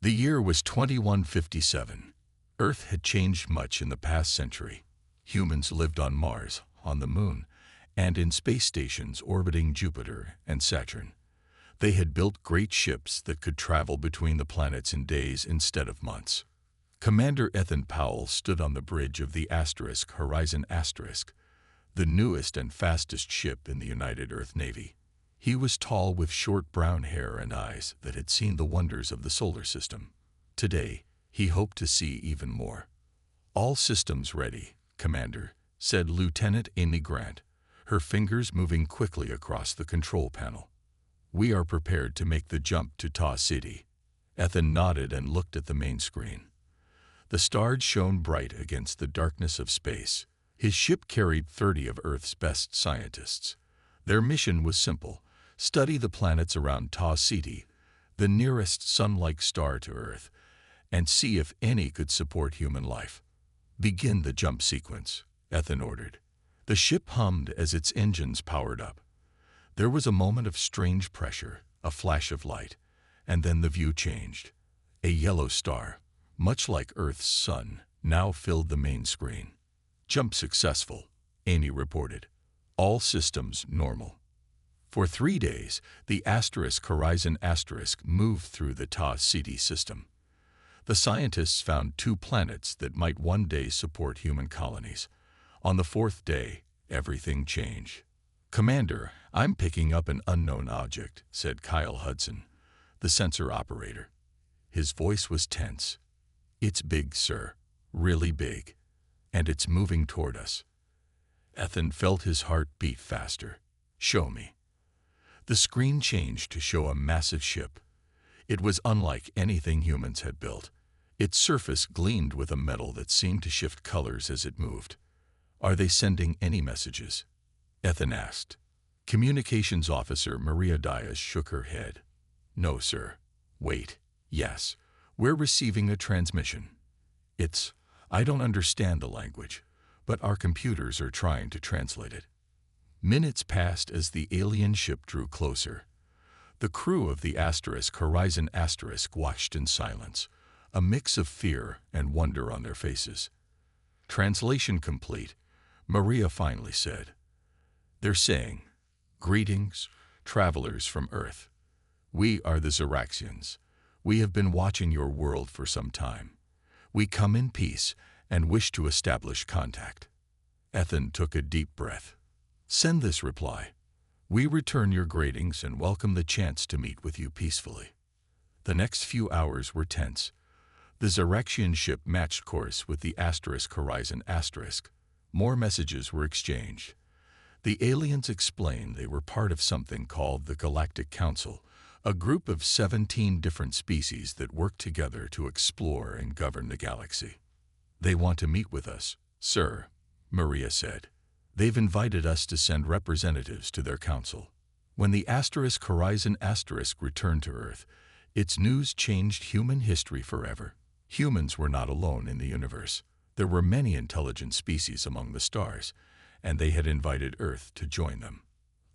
The year was 2157. Earth had changed much in the past century. Humans lived on Mars, on the Moon, and in space stations orbiting Jupiter and Saturn. They had built great ships that could travel between the planets in days instead of months. Commander Ethan Powell stood on the bridge of the Horizon *, the newest and fastest ship in the United Earth Navy. He was tall with short brown hair and eyes that had seen the wonders of the solar system. Today, he hoped to see even more. "All systems ready, Commander," said Lieutenant Amy Grant, her fingers moving quickly across the control panel. "We are prepared to make the jump to Taw City." Ethan nodded and looked at the main screen. The stars shone bright against the darkness of space. His ship carried 30 of Earth's best scientists. Their mission was simple: study the planets around Taw City, the nearest sun-like star to Earth, and see if any could support human life. "Begin the jump sequence," Ethan ordered. The ship hummed as its engines powered up. There was a moment of strange pressure, a flash of light, and then the view changed. A yellow star, much like Earth's sun, now filled the main screen. "Jump successful," Amy reported. "All systems normal." For 3 days, the Horizon * moved through the Taw City system. The scientists found 2 planets that might one day support human colonies. On the 4th day, everything changed. "Commander, I'm picking up an unknown object," said Kyle Hudson, the sensor operator. His voice was tense. "It's big, sir, really big, and it's moving toward us." Ethan felt his heart beat faster. "Show me." The screen changed to show a massive ship. It was unlike anything humans had built. Its surface gleamed with a metal that seemed to shift colors as it moved. "Are they sending any messages?" Ethan asked. Communications Officer Maria Diaz shook her head. "No, sir." "Wait. Yes. We're receiving a transmission. I don't understand the language, but our computers are trying to translate it." Minutes passed as the alien ship drew closer. The crew of the Horizon * watched in silence, a mix of fear and wonder on their faces. "Translation complete," Maria finally said. "They're saying, 'Greetings, travelers from Earth. We are the Xeraxians. We have been watching your world for some time. We come in peace and wish to establish contact.'" Ethan took a deep breath. "Send this reply. We return your greetings and welcome the chance to meet with you peacefully." The next few hours were tense. The Xeraxian ship matched course with the Horizon *. More messages were exchanged. The aliens explained they were part of something called the Galactic Council, a group of 17 different species that work together to explore and govern the galaxy. "They want to meet with us, sir," Maria said. "They've invited us to send representatives to their council." When the Horizon * returned to Earth, its news changed human history forever. Humans were not alone in the universe. There were many intelligent species among the stars, and they had invited Earth to join them.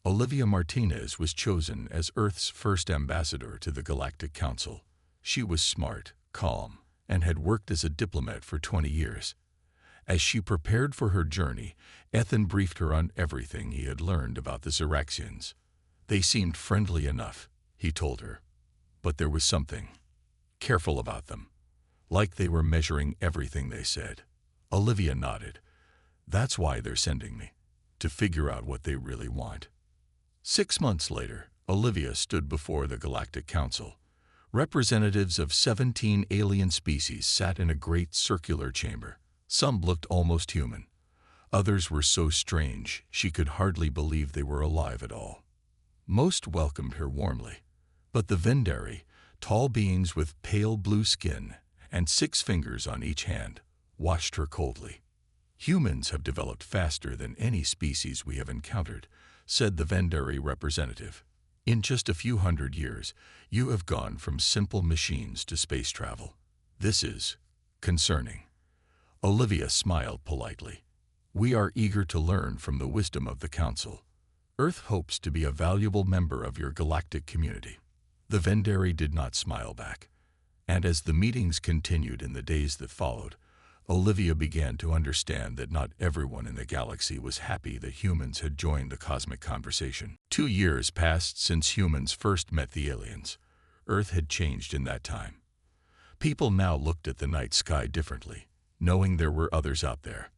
Olivia Martinez was chosen as Earth's first ambassador to the Galactic Council. She was smart, calm, and had worked as a diplomat for 20 years. As she prepared for her journey, Ethan briefed her on everything he had learned about the Xeraxians. "They seemed friendly enough," he told her. "But there was something careful about them. Like they were measuring everything they said." Olivia nodded. "That's why they're sending me, to figure out what they really want." 6 months later, Olivia stood before the Galactic Council. Representatives of 17 alien species sat in a great circular chamber. Some looked almost human. Others were so strange she could hardly believe they were alive at all. Most welcomed her warmly, but the Vendari, tall beings with pale blue skin and 6 fingers on each hand, watched her coldly. "Humans have developed faster than any species we have encountered," said the Vendari representative. "In just a few hundred years, you have gone from simple machines to space travel. This is concerning." Olivia smiled politely. "We are eager to learn from the wisdom of the Council. Earth hopes to be a valuable member of your galactic community." The Vendari did not smile back. And as the meetings continued in the days that followed, Olivia began to understand that not everyone in the galaxy was happy that humans had joined the cosmic conversation. 2 years passed since humans first met the aliens. Earth had changed in that time. People now looked at the night sky differently, knowing there were others out there.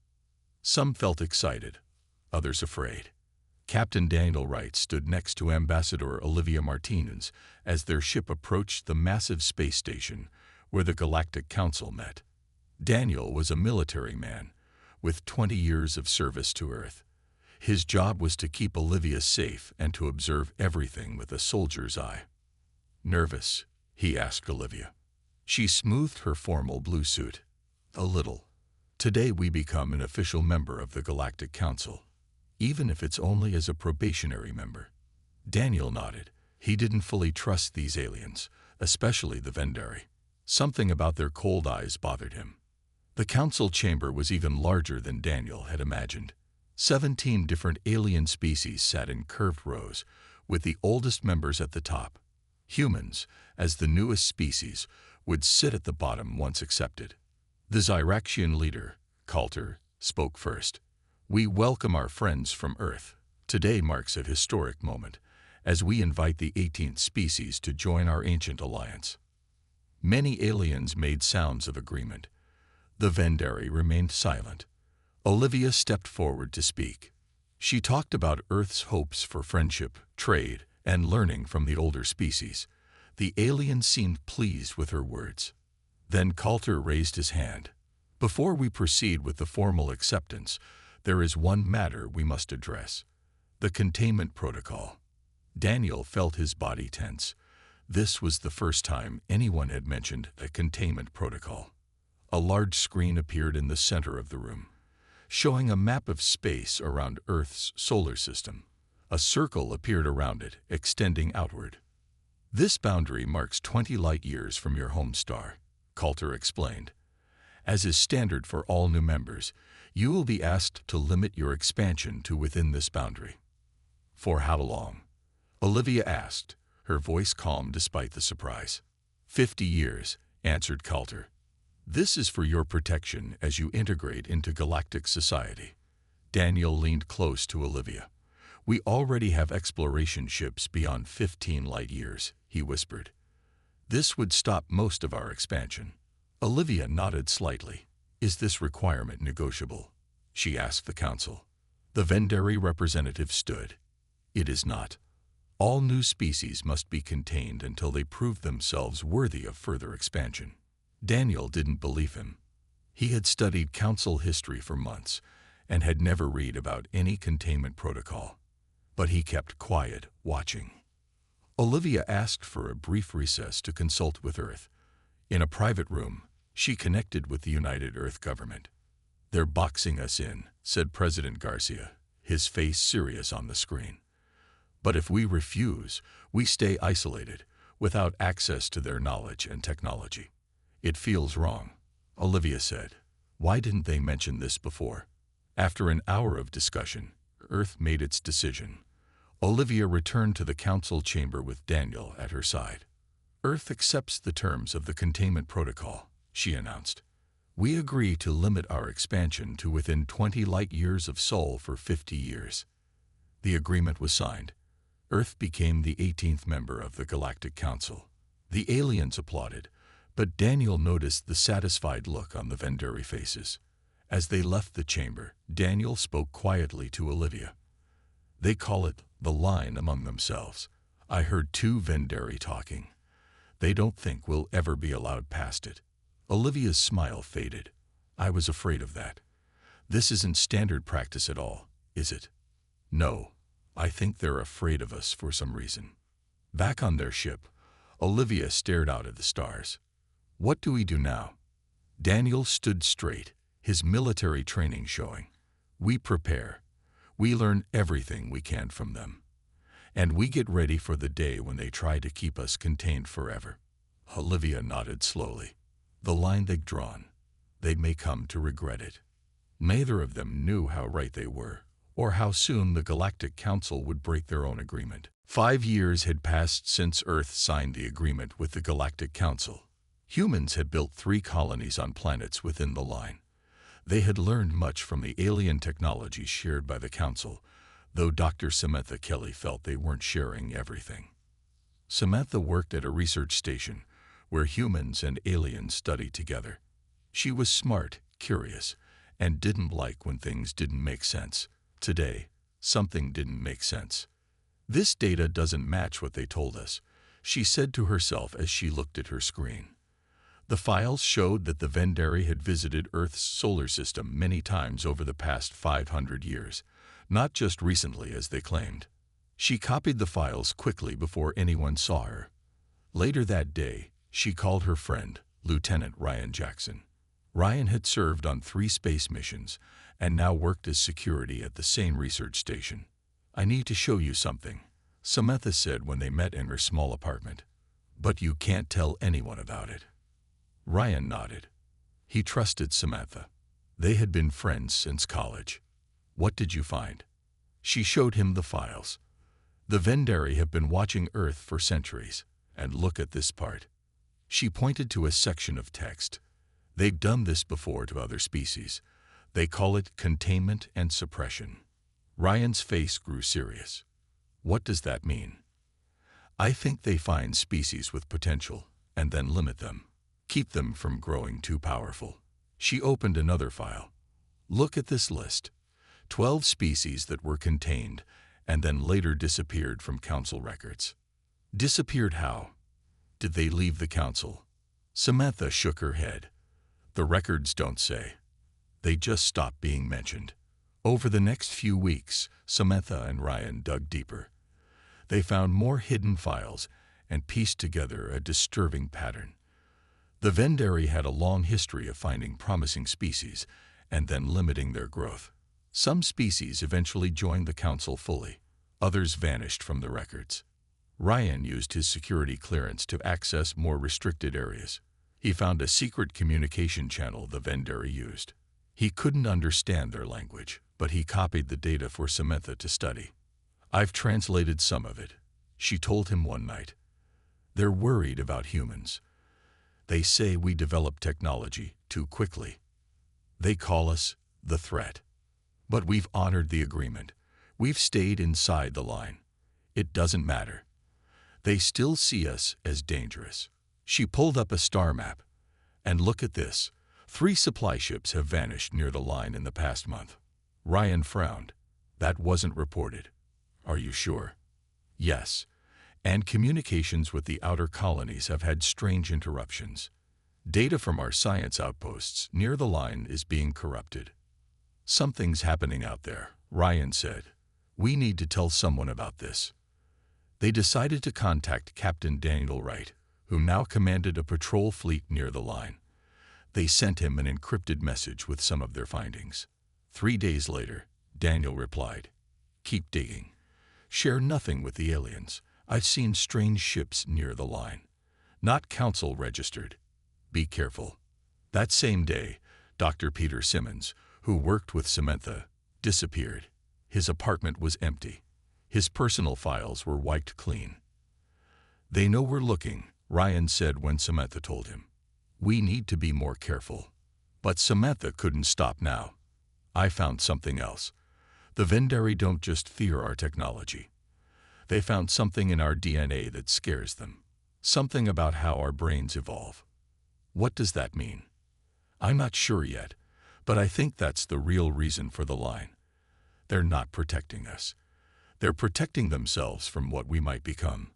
Some felt excited, others afraid. Captain Daniel Wright stood next to Ambassador Olivia Martinez as their ship approached the massive space station where the Galactic Council met. Daniel was a military man with 20 years of service to Earth. His job was to keep Olivia safe and to observe everything with a soldier's eye. "Nervous?" he asked Olivia. She smoothed her formal blue suit. "A little. Today we become an official member of the Galactic Council, even if it's only as a probationary member." Daniel nodded. He didn't fully trust these aliens, especially the Vendari. Something about their cold eyes bothered him. The council chamber was even larger than Daniel had imagined. 17 different alien species sat in curved rows, with the oldest members at the top. Humans, as the newest species, would sit at the bottom once accepted. The Zyraxian leader, Coulter, spoke first. "We welcome our friends from Earth. Today marks a historic moment, as we invite the 18th species to join our ancient alliance." Many aliens made sounds of agreement. The Vendari remained silent. Olivia stepped forward to speak. She talked about Earth's hopes for friendship, trade, and learning from the older species. The alien seemed pleased with her words. Then Coulter raised his hand. "Before we proceed with the formal acceptance, there is one matter we must address: the containment protocol." Daniel felt his body tense. This was the first time anyone had mentioned a containment protocol. A large screen appeared in the center of the room, showing a map of space around Earth's solar system. A circle appeared around it, extending outward. "This boundary marks 20 light-years from your home star," Coulter explained. "As is standard for all new members, you will be asked to limit your expansion to within this boundary." "For how long?" Olivia asked, her voice calm despite the surprise. 50 years, answered Coulter. "This is for your protection as you integrate into galactic society." Daniel leaned close to Olivia. "We already have exploration ships beyond 15 light-years, he whispered. "This would stop most of our expansion." Olivia nodded slightly. "Is this requirement negotiable?" she asked the council. The Vendari representative stood. "It is not. All new species must be contained until they prove themselves worthy of further expansion." Daniel didn't believe him. He had studied council history for months and had never read about any containment protocol. But he kept quiet, watching. Olivia asked for a brief recess to consult with Earth. In a private room, she connected with the United Earth government. "They're boxing us in," said President Garcia, his face serious on the screen. "But if we refuse, we stay isolated, without access to their knowledge and technology." "It feels wrong," Olivia said. "Why didn't they mention this before?" After an hour of discussion, Earth made its decision. Olivia returned to the council chamber with Daniel at her side. "Earth accepts the terms of the containment protocol," she announced. "We agree to limit our expansion to within 20 light-years of Sol for 50 years. The agreement was signed. Earth became the 18th member of the Galactic Council. The aliens applauded, but Daniel noticed the satisfied look on the Vendari faces. As they left the chamber, Daniel spoke quietly to Olivia. "They call it the line among themselves. I heard 2 Vendari talking. They don't think we'll ever be allowed past it." Olivia's smile faded. "I was afraid of that. This isn't standard practice at all, is it?" "No, I think they're afraid of us for some reason." Back on their ship, Olivia stared out at the stars. "What do we do now?" Daniel stood straight, his military training showing. "We prepare. We learn everything we can from them. And we get ready for the day when they try to keep us contained forever." Olivia nodded slowly. "The line they've drawn, they may come to regret it." Neither of them knew how right they were, or how soon the Galactic Council would break their own agreement. 5 years had passed since Earth signed the agreement with the Galactic Council. Humans had built 3 colonies on planets within the line. They had learned much from the alien technology shared by the Council, though Dr. Samantha Kelly felt they weren't sharing everything. Samantha worked at a research station where humans and aliens studied together. She was smart, curious, and didn't like when things didn't make sense. Today, something didn't make sense. This data doesn't match what they told us, she said to herself as she looked at her screen. The files showed that the Vendari had visited Earth's solar system many times over the past 500 years, not just recently as they claimed. She copied the files quickly before anyone saw her. Later that day, she called her friend, Lieutenant Ryan Jackson. Ryan had served on 3 space missions and now worked as security at the same research station. "I need to show you something," Samantha said when they met in her small apartment. "But you can't tell anyone about it." Ryan nodded. He trusted Samantha. They had been friends since college. "What did you find?" She showed him the files. "The Vendari have been watching Earth for centuries, and look at this part." She pointed to a section of text. "They've done this before to other species. They call it containment and suppression." Ryan's face grew serious. "What does that mean?" "I think they find species with potential and then limit them. Keep them from growing too powerful." She opened another file. "Look at this list. 12 species that were contained and then later disappeared from Council records." "Disappeared how? Did they leave the Council?" Samantha shook her head. "The records don't say. They just stopped being mentioned." Over the next few weeks, Samantha and Ryan dug deeper. They found more hidden files and pieced together a disturbing pattern. The Vendari had a long history of finding promising species and then limiting their growth. Some species eventually joined the Council fully. Others vanished from the records. Ryan used his security clearance to access more restricted areas. He found a secret communication channel the Vendari used. He couldn't understand their language, but he copied the data for Samantha to study. "I've translated some of it," she told him one night. "They're worried about humans. They say we develop technology too quickly. They call us the threat. But we've honored the agreement. We've stayed inside the line. It doesn't matter. They still see us as dangerous." She pulled up a star map. "And look at this. 3 supply ships have vanished near the line in the past month." Ryan frowned. "That wasn't reported." "Are you sure?" "Yes. And communications with the outer colonies have had strange interruptions. Data from our science outposts near the line is being corrupted." "Something's happening out there," Ryan said. "We need to tell someone about this." They decided to contact Captain Daniel Wright, who now commanded a patrol fleet near the line. They sent him an encrypted message with some of their findings. 3 days later, Daniel replied, "Keep digging. Share nothing with the aliens. I've seen strange ships near the line. Not Council registered. Be careful." That same day, Dr. Peter Simmons, who worked with Samantha, disappeared. His apartment was empty. His personal files were wiped clean. "They know we're looking," Ryan said when Samantha told him. "We need to be more careful." But Samantha couldn't stop now. "I found something else. The Vendari don't just fear our technology. They found something in our DNA that scares them. Something about how our brains evolve." "What does that mean?" "I'm not sure yet, but I think that's the real reason for the line. They're not protecting us. They're protecting themselves from what we might become."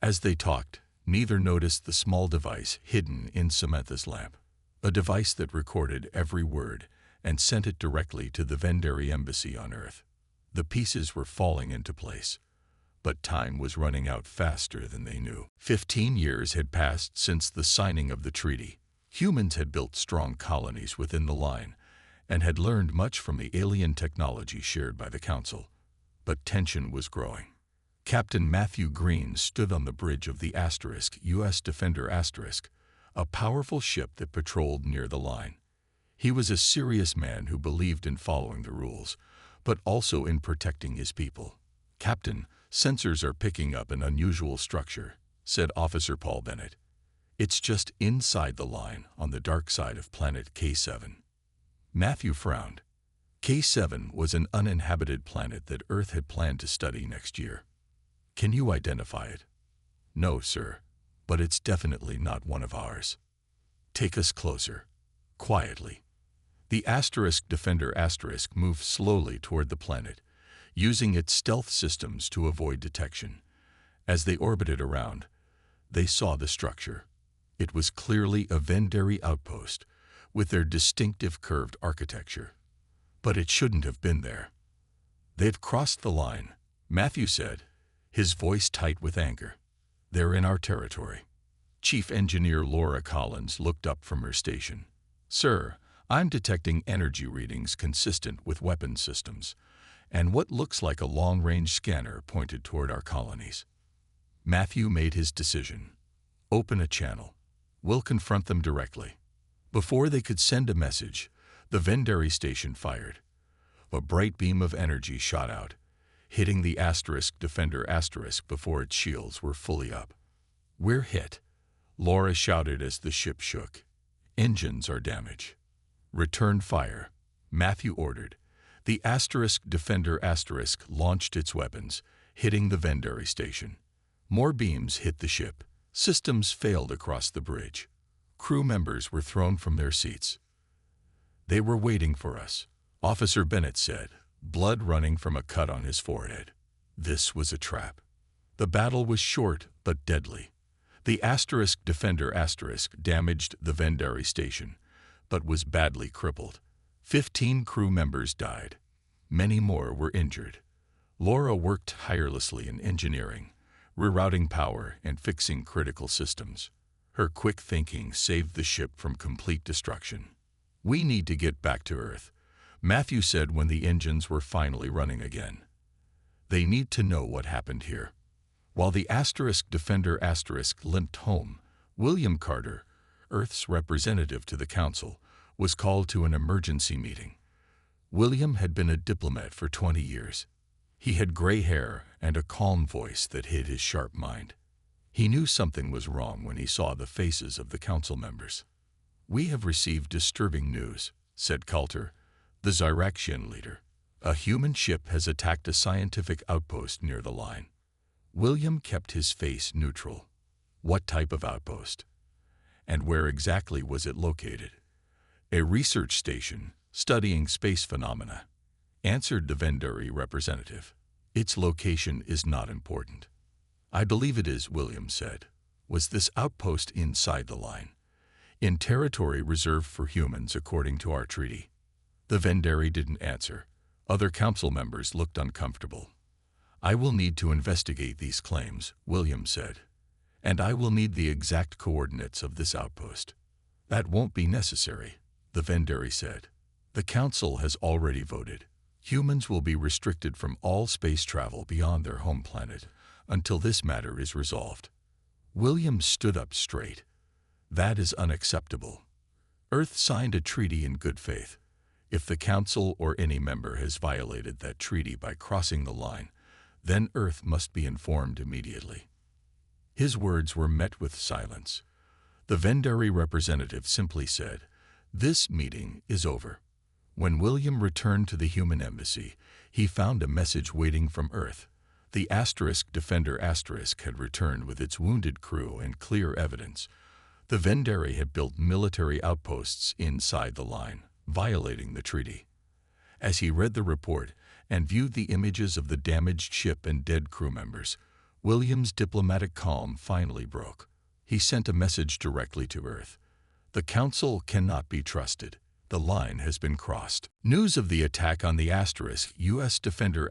As they talked, neither noticed the small device hidden in Samantha's lamp, a device that recorded every word and sent it directly to the Vendari embassy on Earth. The pieces were falling into place, but time was running out faster than they knew. 15 years had passed since the signing of the treaty. Humans had built strong colonies within the line and had learned much from the alien technology shared by the Council. But tension was growing. Captain Matthew Green stood on the bridge of the U.S. Defender *, a powerful ship that patrolled near the line. He was a serious man who believed in following the rules, but also in protecting his people. "Captain, sensors are picking up an unusual structure," said Officer Paul Bennett. It's just inside the line on the dark side of planet K7. Matthew frowned. K7 was an uninhabited planet that Earth had planned to study next year. Can you identify it? No, sir, but it's definitely not one of ours. Take us closer. Quietly. The Defender moved slowly toward the planet, using its stealth systems to avoid detection. As they orbited around, they saw the structure. It was clearly a Vendari outpost, with their distinctive curved architecture. But it shouldn't have been there. They've crossed the line, Matthew said, his voice tight with anger. They're in our territory. Chief Engineer Laura Collins looked up from her station. Sir, I'm detecting energy readings consistent with weapon systems, and what looks like a long-range scanner pointed toward our colonies. Matthew made his decision. Open a channel. We'll confront them directly. Before they could send a message, the Vendari station fired. A bright beam of energy shot out, hitting the Defender before its shields were fully up. We're hit, Laura shouted as the ship shook. Engines are damaged. Return fire, Matthew ordered. The Defender launched its weapons, hitting the Vendari station. More beams hit the ship. Systems failed across the bridge. Crew members were thrown from their seats. They were waiting for us, Officer Bennett said, blood running from a cut on his forehead. This was a trap. The battle was short but deadly. The Defender damaged the Vendari station, but was badly crippled. 15 crew members died. Many more were injured. Laura worked tirelessly in engineering, rerouting power and fixing critical systems. Her quick thinking saved the ship from complete destruction. We need to get back to Earth, Matthew said when the engines were finally running again. They need to know what happened here. While the Defender limped home, William Carter, Earth's representative to the Council, was called to an emergency meeting. William had been a diplomat for 20 years. He had gray hair and a calm voice that hid his sharp mind. He knew something was wrong when he saw the faces of the council members. We have received disturbing news, said Coulter, the Zyraxian leader. A human ship has attacked a scientific outpost near the line. William kept his face neutral. What type of outpost? And where exactly was it located? A research station studying space phenomena, answered the Vendari representative. Its location is not important. I believe it is, William said. Was this outpost inside the line? In territory reserved for humans according to our treaty. The Vendari didn't answer. Other council members looked uncomfortable. I will need to investigate these claims, William said. And I will need the exact coordinates of this outpost. That won't be necessary, the Vendari said. The council has already voted. Humans will be restricted from all space travel beyond their home planet until this matter is resolved. William stood up straight. That is unacceptable. Earth signed a treaty in good faith. If the Council or any member has violated that treaty by crossing the line, then Earth must be informed immediately. His words were met with silence. The Vendari representative simply said, "This meeting is over." When William returned to the human embassy, he found a message waiting from Earth. The Defender had returned with its wounded crew and clear evidence. The Vendari had built military outposts inside the line, violating the treaty. As he read the report and viewed the images of the damaged ship and dead crew members, William's diplomatic calm finally broke. He sent a message directly to Earth. The Council cannot be trusted. The line has been crossed. News of the attack on the U.S. Defender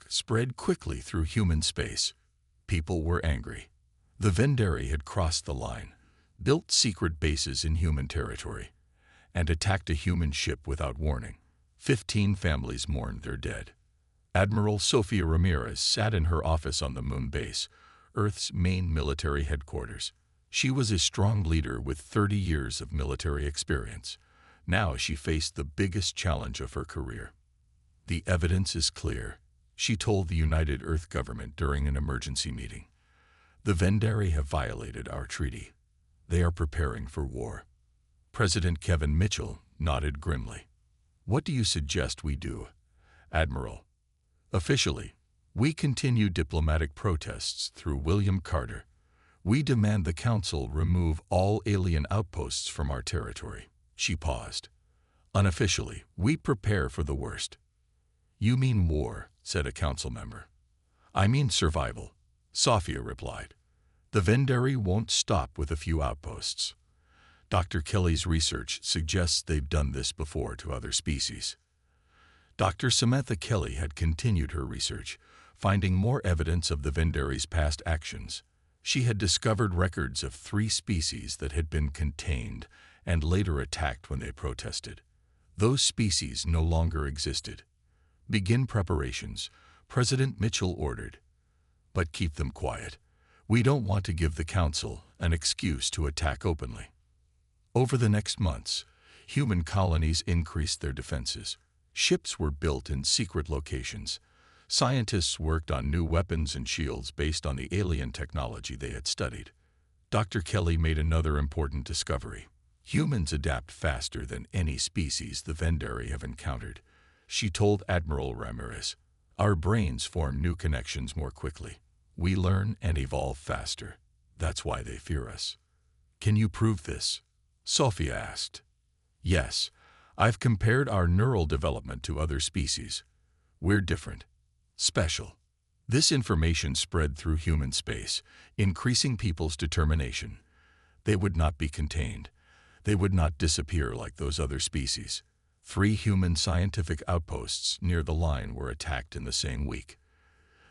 spread quickly through human space. People were angry. The Vendari had crossed the line, built secret bases in human territory, and attacked a human ship without warning. 15 families mourned their dead. Admiral Sofia Ramirez sat in her office on the moon base, Earth's main military headquarters. She was a strong leader with 30 years of military experience. Now she faced the biggest challenge of her career. The evidence is clear, she told the United Earth government during an emergency meeting. The Vendari have violated our treaty. They are preparing for war. President Kevin Mitchell nodded grimly. What do you suggest we do, Admiral? Officially, we continue diplomatic protests through William Carter. We demand the Council remove all alien outposts from our territory. She paused. Unofficially, we prepare for the worst. You mean war, said a council member. I mean survival, Sophia replied. The Vendari won't stop with a few outposts. Dr. Kelly's research suggests they've done this before to other species. Dr. Samantha Kelly had continued her research, finding more evidence of the Vendari's past actions. She had discovered records of 3 species that had been contained and later attacked when they protested. Those species no longer existed. Begin preparations, President Mitchell ordered. But keep them quiet. We don't want to give the Council an excuse to attack openly. Over the next months, human colonies increased their defenses. Ships were built in secret locations. Scientists worked on new weapons and shields based on the alien technology they had studied. Dr. Kelly made another important discovery. Humans adapt faster than any species the Vendari have encountered. She told Admiral Ramirez, our brains form new connections more quickly. We learn and evolve faster. That's why they fear us. Can you prove this? Sophia asked. Yes, I've compared our neural development to other species. We're different. Special. This information spread through human space, increasing people's determination. They would not be contained. They would not disappear like those other species. 3 human scientific outposts near the line were attacked in the same week.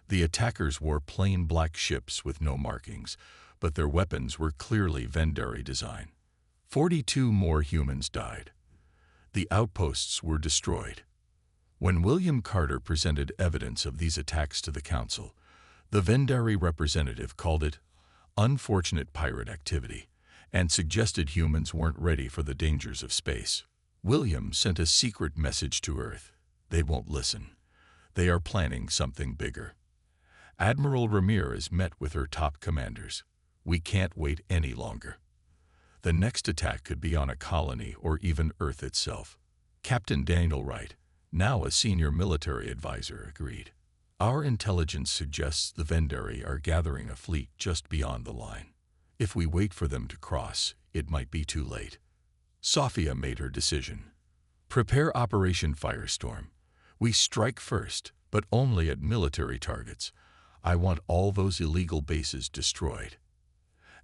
The attackers wore plain black ships with no markings, but their weapons were clearly Vendari design. 42 more humans died. The outposts were destroyed. When William Carter presented evidence of these attacks to the Council, the Vendari representative called it unfortunate pirate activity and suggested humans weren't ready for the dangers of space. William sent a secret message to Earth. They won't listen. They are planning something bigger. Admiral Ramirez met with her top commanders. We can't wait any longer. The next attack could be on a colony or even Earth itself. Captain Daniel Wright, now a senior military advisor, agreed. Our intelligence suggests the Vendari are gathering a fleet just beyond the line. If we wait for them to cross, it might be too late. Sophia made her decision. Prepare Operation Firestorm. We strike first, but only at military targets. I want all those illegal bases destroyed.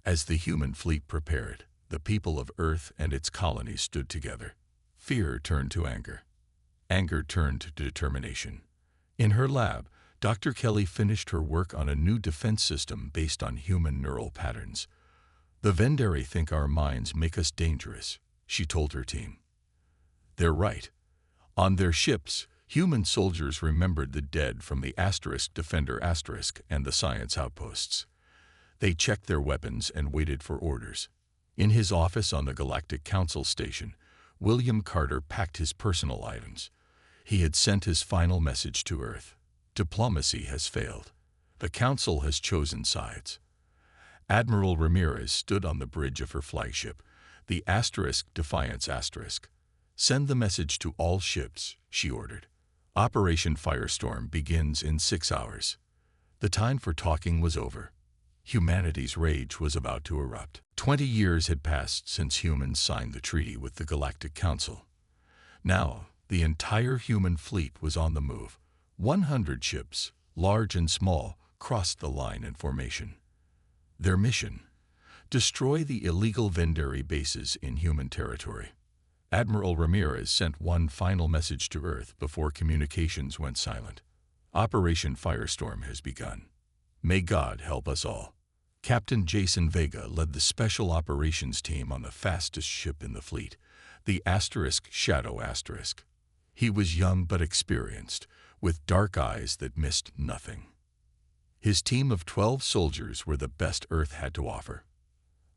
As the human fleet prepared, the people of Earth and its colonies stood together. Fear turned to anger. Anger turned to determination. In her lab, Dr. Kelly finished her work on a new defense system based on human neural patterns. The Vendari think our minds make us dangerous, she told her team. They're right. On their ships, human soldiers remembered the dead from the Defender and the science outposts. They checked their weapons and waited for orders. In his office on the Galactic Council station, William Carter packed his personal items. He had sent his final message to Earth. Diplomacy has failed. The Council has chosen sides. Admiral Ramirez stood on the bridge of her flagship, the Defiance *. Send the message to all ships, she ordered. Operation Firestorm begins in 6 hours. The time for talking was over. Humanity's rage was about to erupt. 20 years had passed since humans signed the treaty with the Galactic Council. Now, the entire human fleet was on the move. 100 ships, large and small, crossed the line in formation. Their mission: destroy the illegal Vendari bases in human territory. Admiral Ramirez sent one final message to Earth before communications went silent. Operation Firestorm has begun. May God help us all. Captain Jason Vega led the Special Operations Team on the fastest ship in the fleet, the Shadow *. He was young but experienced, with dark eyes that missed nothing. His team of 12 soldiers were the best Earth had to offer.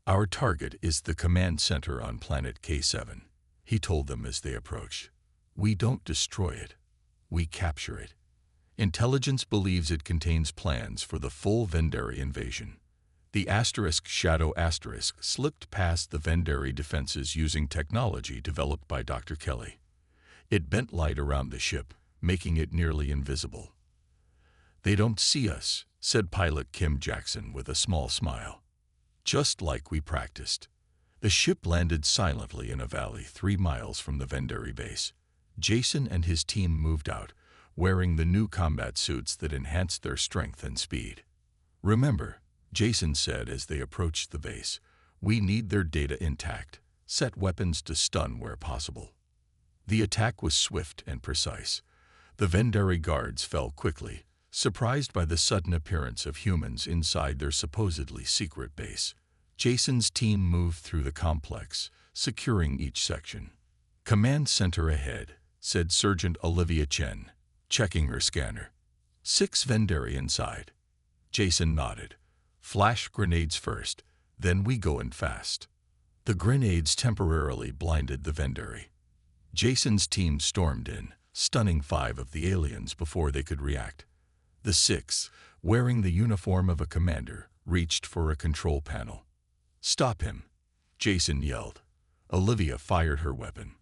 Our target is the command center on planet K7, he told them as they approached. We don't destroy it. We capture it. Intelligence believes it contains plans for the full Vendari invasion. The Shadow slipped past the Vendari defenses using technology developed by Dr. Kelly. It bent light around the ship, making it nearly invisible. "They don't see us," said pilot Kim Jackson with a small smile. "Just like we practiced." The ship landed silently in a valley 3 miles from the Vendari base. Jason and his team moved out, wearing the new combat suits that enhanced their strength and speed. "Remember," Jason said as they approached the base, "we need their data intact. Set weapons to stun where possible." The attack was swift and precise. The Vendari guards fell quickly, surprised by the sudden appearance of humans inside their supposedly secret base. Jason's team moved through the complex, securing each section. "Command center ahead," said Sergeant Olivia Chen, checking her scanner. 6 Vendari inside." Jason nodded. "Flash grenades first, then we go in fast." The grenades temporarily blinded the Vendari. Jason's team stormed in, stunning 5 of the aliens before they could react. The 6th, wearing the uniform of a commander, reached for a control panel. "Stop him," Jason yelled. Olivia fired her weapon.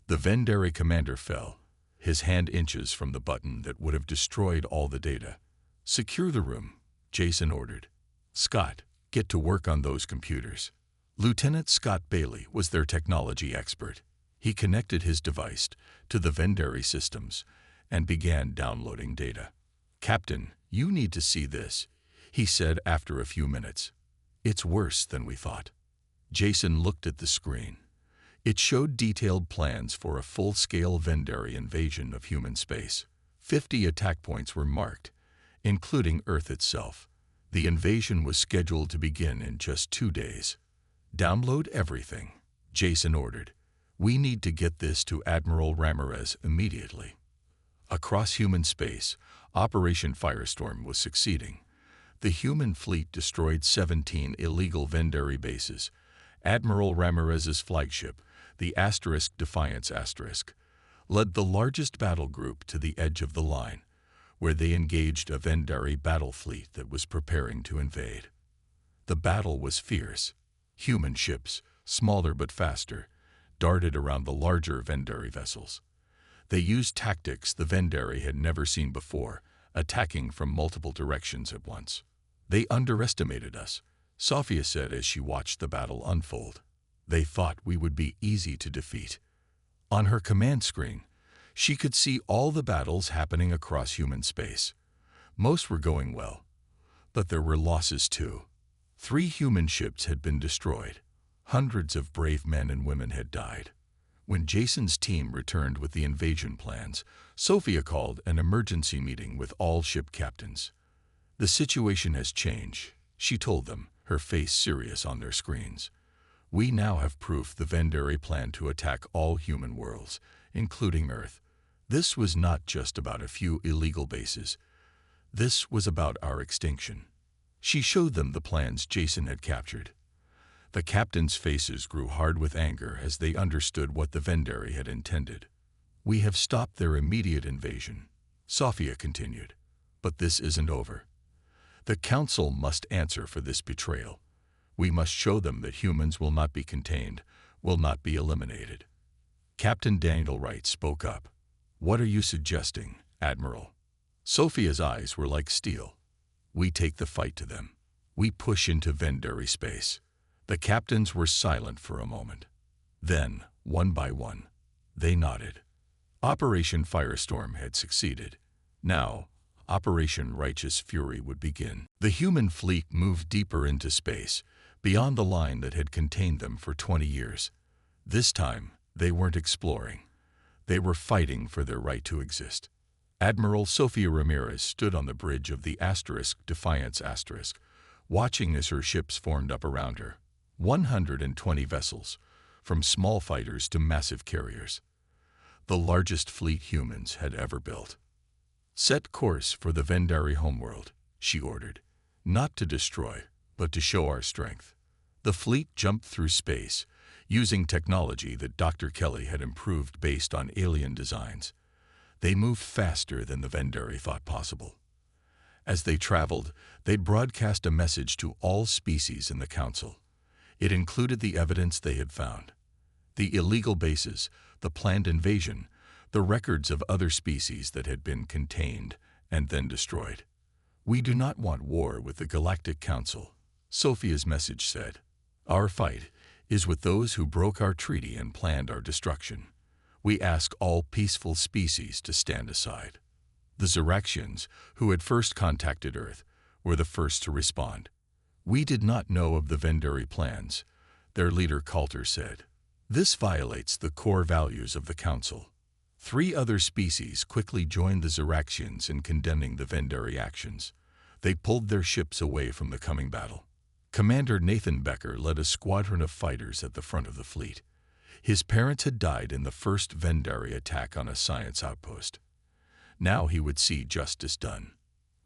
The Vendari commander fell, his hand inches from the button that would have destroyed all the data. "Secure the room," Jason ordered. "Scott, get to work on those computers." Lieutenant Scott Bailey was their technology expert. He connected his device to the Vendari systems and began downloading data. "Captain, you need to see this," he said after a few minutes. "It's worse than we thought." Jason looked at the screen. It showed detailed plans for a full-scale Vendari invasion of human space. 50 attack points were marked, including Earth itself. The invasion was scheduled to begin in just 2 days. "Download everything," Jason ordered. "We need to get this to Admiral Ramirez immediately." Across human space, Operation Firestorm was succeeding. The human fleet destroyed 17 illegal Vendari bases. Admiral Ramirez's flagship, the Defiance led the largest battle group to the edge of the line, where they engaged a Vendari battle fleet that was preparing to invade. The battle was fierce. Human ships, smaller but faster, darted around the larger Vendari vessels. They used tactics the Vendari had never seen before, attacking from multiple directions at once. "They underestimated us," Sophia said as she watched the battle unfold. "They thought we would be easy to defeat." On her command screen, she could see all the battles happening across human space. Most were going well, but there were losses too. 3 human ships had been destroyed. Hundreds of brave men and women had died. When Jason's team returned with the invasion plans, Sophia called an emergency meeting with all ship captains. "The situation has changed," she told them, her face serious on their screens. "We now have proof the Vendari plan to attack all human worlds, including Earth. This was not just about a few illegal bases. This was about our extinction." She showed them the plans Jason had captured. The captains' faces grew hard with anger as they understood what the Vendari had intended. "We have stopped their immediate invasion," Sophia continued. "But this isn't over. The Council must answer for this betrayal. We must show them that humans will not be contained, will not be eliminated." Captain Daniel Wright spoke up. "What are you suggesting, Admiral?" Sophia's eyes were like steel. "We take the fight to them. We push into Vendari space." The captains were silent for a moment. Then, one by one, they nodded. Operation Firestorm had succeeded. Now, Operation Righteous Fury would begin. The human fleet moved deeper into space, beyond the line that had contained them for 20 years. This time, they weren't exploring. They were fighting for their right to exist. Admiral Sofia Ramirez stood on the bridge of the Defiance watching as her ships formed up around her. 120 vessels, from small fighters to massive carriers. The largest fleet humans had ever built. "Set course for the Vendari homeworld," she ordered. "Not to destroy, but to show our strength." The fleet jumped through space, using technology that Dr. Kelly had improved based on alien designs. They moved faster than the Vendari thought possible. As they traveled, they'd broadcast a message to all species in the Council. It included the evidence they had found, the illegal bases, the planned invasion, the records of other species that had been contained and then destroyed. "We do not want war with the Galactic Council," Sophia's message said. "Our fight is with those who broke our treaty and planned our destruction. We ask all peaceful species to stand aside." The Ziraxians, who had first contacted Earth, were the first to respond. "We did not know of the Vendari plans," their leader Coulter said. "This violates the core values of the Council." 3 other species quickly joined the Ziraxians in condemning the Vendari actions. They pulled their ships away from the coming battle. Commander Nathan Becker led a squadron of fighters at the front of the fleet. His parents had died in the first Vendari attack on a science outpost. Now he would see justice done.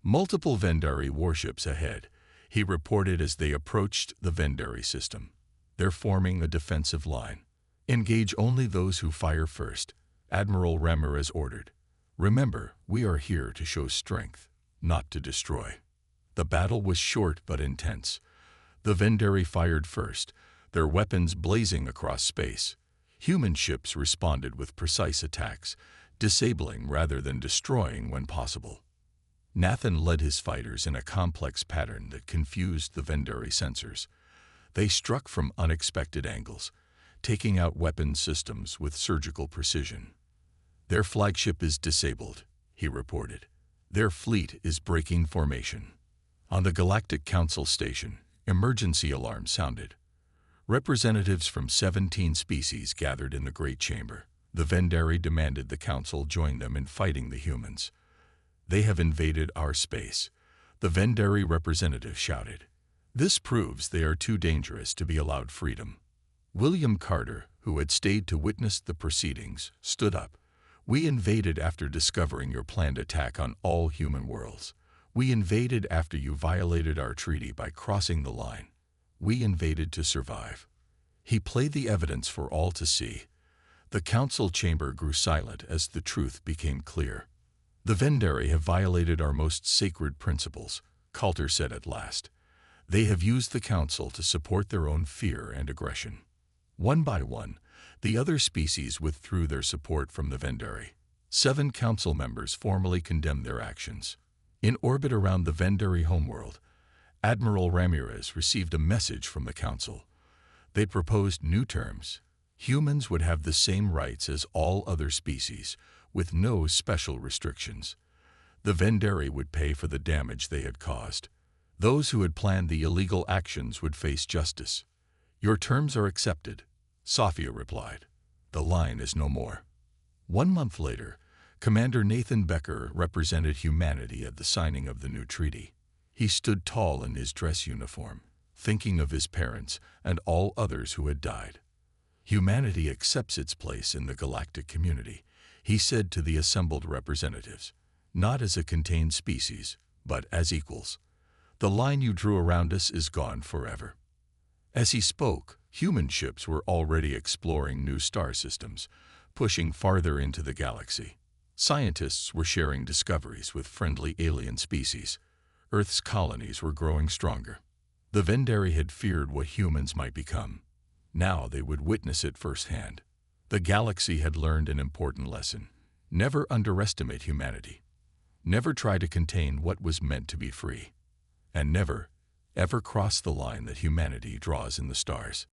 "Multiple Vendari warships ahead," he reported as they approached the Vendari system. "They're forming a defensive line. Engage only those who fire first," Admiral Ramirez ordered. "Remember, we are here to show strength, not to destroy." The battle was short but intense. The Vendari fired first, their weapons blazing across space. Human ships responded with precise attacks, disabling rather than destroying when possible. Nathan led his fighters in a complex pattern that confused the Vendari sensors. They struck from unexpected angles, taking out weapon systems with surgical precision. "Their flagship is disabled," he reported. "Their fleet is breaking formation." On the Galactic Council station, emergency alarms sounded. Representatives from 17 species gathered in the Great Chamber. The Vendari demanded the Council join them in fighting the humans. "They have invaded our space," the Vendari representative shouted. "This proves they are too dangerous to be allowed freedom." William Carter, who had stayed to witness the proceedings, stood up. "We invaded after discovering your planned attack on all human worlds. We invaded after you violated our treaty by crossing the line. We invaded to survive." He played the evidence for all to see. The council chamber grew silent as the truth became clear. "The Vendari have violated our most sacred principles," Coulter said at last. "They have used the council to support their own fear and aggression." One by one, the other species withdrew their support from the Vendari. 7 council members formally condemned their actions. In orbit around the Vendari homeworld, Admiral Ramirez received a message from the council. They proposed new terms. Humans would have the same rights as all other species, with no special restrictions. The Vendari would pay for the damage they had caused. Those who had planned the illegal actions would face justice. "Your terms are accepted," Sophia replied. "The line is no more." 1 month later, Commander Nathan Becker represented humanity at the signing of the new treaty. He stood tall in his dress uniform, thinking of his parents and all others who had died. "Humanity accepts its place in the galactic community," he said to the assembled representatives, "not as a contained species, but as equals. The line you drew around us is gone forever." As he spoke, human ships were already exploring new star systems, pushing farther into the galaxy. Scientists were sharing discoveries with friendly alien species. Earth's colonies were growing stronger. The Vendari had feared what humans might become. Now they would witness it firsthand. The galaxy had learned an important lesson. Never underestimate humanity. Never try to contain what was meant to be free. And never, ever cross the line that humanity draws in the stars.